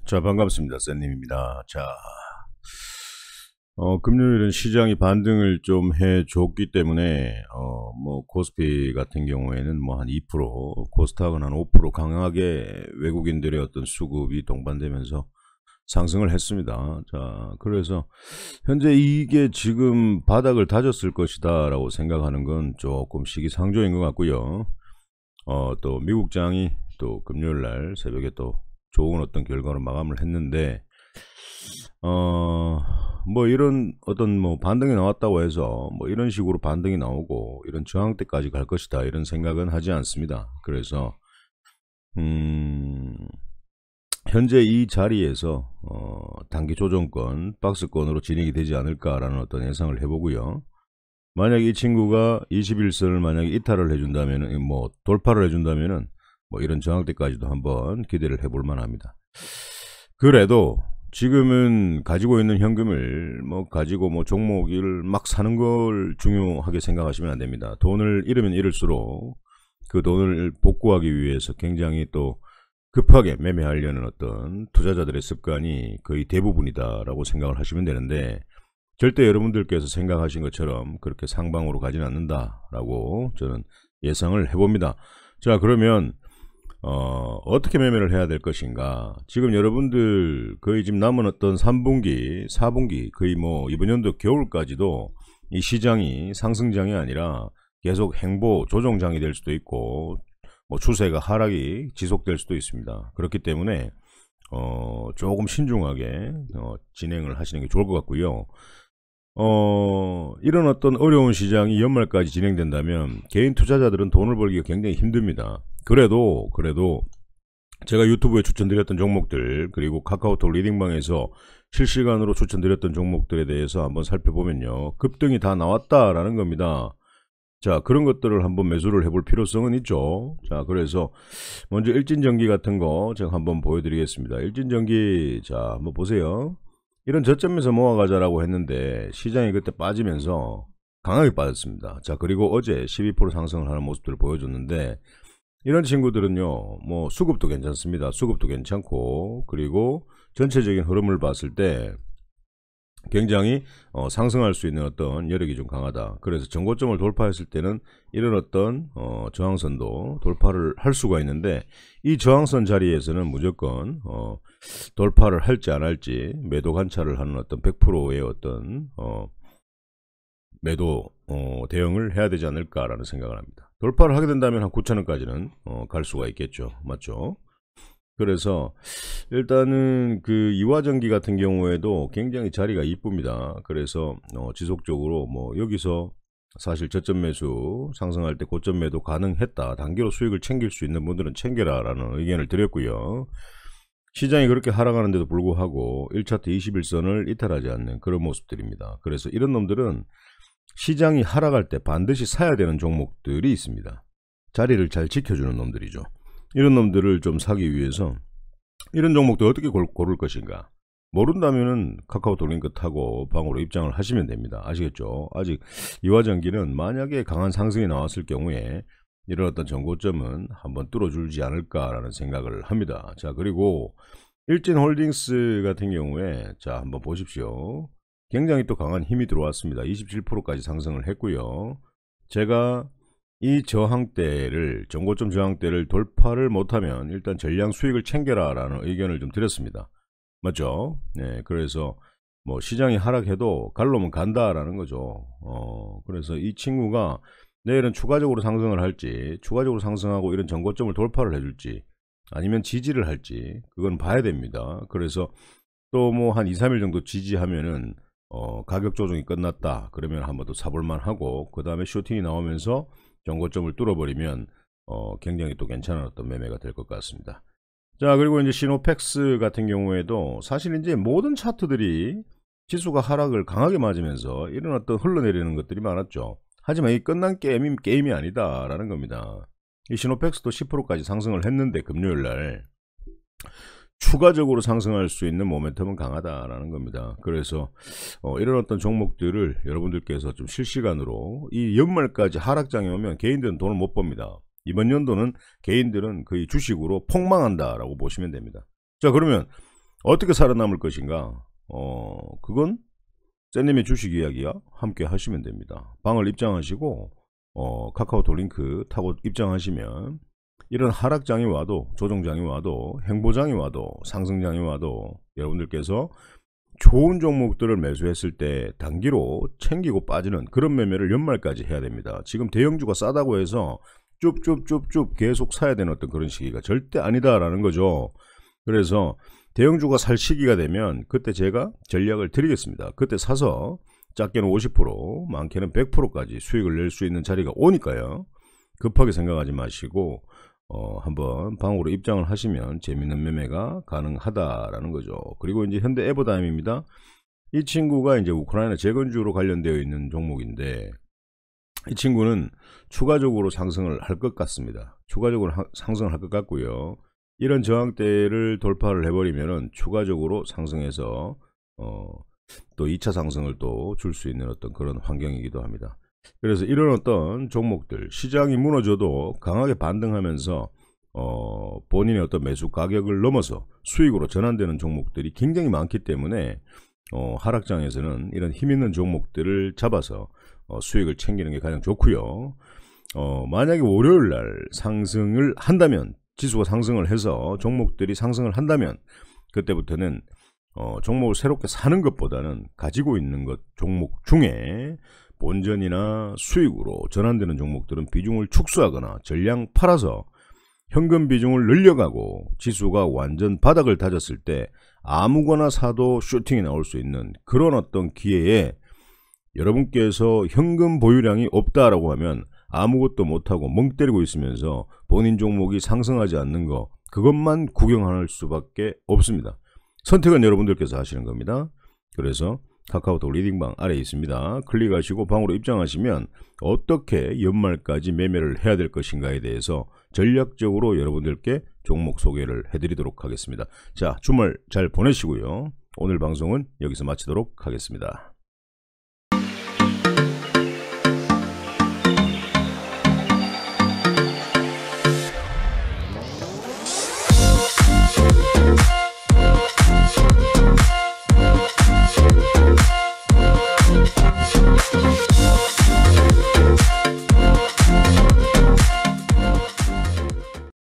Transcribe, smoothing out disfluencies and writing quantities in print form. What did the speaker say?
자, 반갑습니다. 쌤님입니다. 자, 금요일은 시장이 반등을 좀 해줬기 때문에, 코스피 같은 경우에는 뭐 한 2%, 코스닥은 한 5% 강하게 외국인들의 어떤 수급이 동반되면서 상승을 했습니다. 자, 그래서 현재 이게 지금 바닥을 다졌을 것이다 라고 생각하는 건 조금 시기상조인 것 같고요. 또 미국장이 또 금요일날 새벽에 또 좋은 어떤 결과로 마감을 했는데, 뭐 이런 어떤 뭐 반등이 나왔다고 해서 뭐 이런 식으로 반등이 나오고 이런 저항대까지 갈 것이다 이런 생각은 하지 않습니다. 그래서 현재 이 자리에서 단기 조정권 박스권으로 진입이 되지 않을까라는 어떤 예상을 해보고요. 만약 이 친구가 21선을 만약에 이탈을 해준다면은, 뭐 돌파를 해준다면은 뭐 이런 저항대까지도 한번 기대를 해볼 만합니다. 그래도 지금은 가지고 있는 현금을 가지고 종목을 막 사는 걸 중요하게 생각하시면 안 됩니다. 돈을 잃으면 잃을수록 그 돈을 복구하기 위해서 굉장히 또 급하게 매매하려는 어떤 투자자들의 습관이 거의 대부분이다라고 생각을 하시면 되는데, 절대 여러분들께서 생각하신 것처럼 그렇게 상방으로 가진 않는다라고 저는 예상을 해봅니다. 자, 그러면 어떻게 매매를 해야 될 것인가. 지금 여러분들 거의 지금 남은 어떤 3분기 4분기 거의 뭐 이번 연도 겨울까지도 이 시장이 상승장이 아니라 계속 행보 조정장이 될 수도 있고 뭐 추세가 하락이 지속될 수도 있습니다. 그렇기 때문에 조금 신중하게 진행을 하시는 게 좋을 것 같고요. 이런 어떤 어려운 시장이 연말까지 진행된다면 개인 투자자들은 돈을 벌기가 굉장히 힘듭니다. 그래도 제가 유튜브에 추천드렸던 종목들, 그리고 카카오톡 리딩방에서 실시간으로 추천드렸던 종목들에 대해서 한번 살펴보면요, 급등이 다 나왔다라는 겁니다. 자, 그런 것들을 한번 매수를 해볼 필요성은 있죠. 자, 그래서 먼저 일진전기 같은 거 제가 한번 보여드리겠습니다. 일진전기, 자, 한번 보세요. 이런 저점에서 모아가자라고 했는데 시장이 그때 빠지면서 강하게 빠졌습니다. 자, 그리고 어제 12% 상승을 하는 모습들을 보여줬는데, 이런 친구들은요, 뭐 수급도 괜찮습니다. 수급도 괜찮고, 그리고 전체적인 흐름을 봤을 때 굉장히 상승할 수 있는 어떤 여력이 좀 강하다. 그래서 전고점을 돌파했을 때는 이런 어떤 저항선도 돌파를 할 수가 있는데, 이 저항선 자리에서는 무조건 돌파를 할지 안 할지 매도 관찰을 하는 어떤 100%의 어떤 매도 대응을 해야 되지 않을까라는 생각을 합니다. 돌파를 하게 된다면 한 9,000원까지는 갈 수가 있겠죠. 맞죠? 그래서 일단은 그 이화전기 같은 경우에도 굉장히 자리가 이쁩니다. 그래서 지속적으로 뭐 여기서 사실 저점 매수 상승할 때 고점 매도 가능했다, 단기로 수익을 챙길 수 있는 분들은 챙겨라 라는 의견을 드렸고요. 시장이 그렇게 하락하는데도 불구하고 1차트 21선을 이탈하지 않는 그런 모습들입니다. 그래서 이런 놈들은 시장이 하락할 때 반드시 사야 되는 종목들이 있습니다. 자리를 잘 지켜주는 놈들이죠. 이런 놈들을 좀 사기 위해서 이런 종목들 어떻게 고를 것인가. 모른다면은 카카오톡 링크 타고 방으로 입장을 하시면 됩니다. 아시겠죠? 아직 이화전기는 만약에 강한 상승이 나왔을 경우에 이런 어떤 전고점은 한번 뚫어주지 않을까라는 생각을 합니다. 자, 그리고 일진홀딩스 같은 경우에 자, 한번 보십시오. 굉장히 또 강한 힘이 들어왔습니다. 27%까지 상승을 했고요. 제가 이 저항대를, 전고점 저항대를 돌파를 못하면 일단 전량 수익을 챙겨라 라는 의견을 좀 드렸습니다. 맞죠? 네, 그래서 뭐 시장이 하락해도 갈 놈은 간다라는 거죠. 그래서 이 친구가 내일은 추가적으로 상승을 할지, 추가적으로 상승하고 이런 전고점을 돌파를 해줄지, 아니면 지지를 할지, 그건 봐야 됩니다. 그래서 또 뭐 한 2, 3일 정도 지지하면은 가격 조정이 끝났다 그러면 한번 더 사볼만 하고, 그 다음에 쇼팅이 나오면서 전고점을 뚫어버리면 굉장히 또 괜찮은 어떤 매매가 될 것 같습니다. 자, 그리고 이제 시노펙스 같은 경우에도 사실 이제 모든 차트들이 지수가 하락을 강하게 맞으면서 이런 어떤 흘러내리는 것들이 많았죠. 하지만 이 끝난 게임이 아니다라는 겁니다. 이 시노펙스도 10%까지 상승을 했는데 금요일날 추가적으로 상승할 수 있는 모멘텀은 강하다라는 겁니다. 그래서 이런 어떤 종목들을 여러분들께서 좀 실시간으로, 이 연말까지 하락장에 오면 개인들은 돈을 못 법니다. 이번 연도는 개인들은 거의 주식으로 폭망한다라고 보시면 됩니다. 자, 그러면 어떻게 살아남을 것인가? 그건 쌤님의 주식 이야기와 함께 하시면 됩니다. 방을 입장하시고 카카오톡 링크 타고 입장하시면 이런 하락장이 와도, 조정장이 와도, 행보장이 와도, 상승장이 와도 여러분들께서 좋은 종목들을 매수했을 때 단기로 챙기고 빠지는 그런 매매를 연말까지 해야 됩니다. 지금 대형주가 싸다고 해서 쭉 계속 사야 되는 어떤 그런 시기가 절대 아니다라는 거죠. 그래서 대형주가 살 시기가 되면 그때 제가 전략을 드리겠습니다. 그때 사서 작게는 50%, 많게는 100%까지 수익을 낼 수 있는 자리가 오니까요. 급하게 생각하지 마시고 한번 방으로 입장을 하시면 재밌는 매매가 가능하다라는 거죠. 그리고 이제 현대 에버다임입니다. 이 친구가 이제 우크라이나 재건주로 관련되어 있는 종목인데 이 친구는 추가적으로 상승을 할 것 같습니다. 추가적으로 상승을 할 것 같고요. 이런 저항대를 돌파를 해버리면은 추가적으로 상승해서 또 2차 상승을 또 줄 수 있는 어떤 그런 환경이기도 합니다. 그래서 이런 어떤 종목들, 시장이 무너져도 강하게 반등하면서 본인의 어떤 매수 가격을 넘어서 수익으로 전환되는 종목들이 굉장히 많기 때문에 하락장에서는 이런 힘있는 종목들을 잡아서 수익을 챙기는 게 가장 좋고요. 만약에 월요일날 상승을 한다면, 지수가 상승을 해서 종목들이 상승을 한다면 그때부터는 종목을 새롭게 사는 것보다는 가지고 있는 것 종목 중에 본전이나 수익으로 전환되는 종목들은 비중을 축소하거나 전량 팔아서 현금 비중을 늘려가고 지수가 완전 바닥을 다졌을 때 아무거나 사도 슈팅이 나올 수 있는 그런 어떤 기회에 여러분께서 현금 보유량이 없다라고 하면 아무것도 못하고 멍 때리고 있으면서 본인 종목이 상승하지 않는 거, 그것만 구경할 수밖에 없습니다. 선택은 여러분들께서 하시는 겁니다. 그래서 카카오톡 리딩방 아래에 있습니다. 클릭하시고 방으로 입장하시면 어떻게 연말까지 매매를 해야 될 것인가에 대해서 전략적으로 여러분들께 종목 소개를 해드리도록 하겠습니다. 자, 주말 잘 보내시고요. 오늘 방송은 여기서 마치도록 하겠습니다.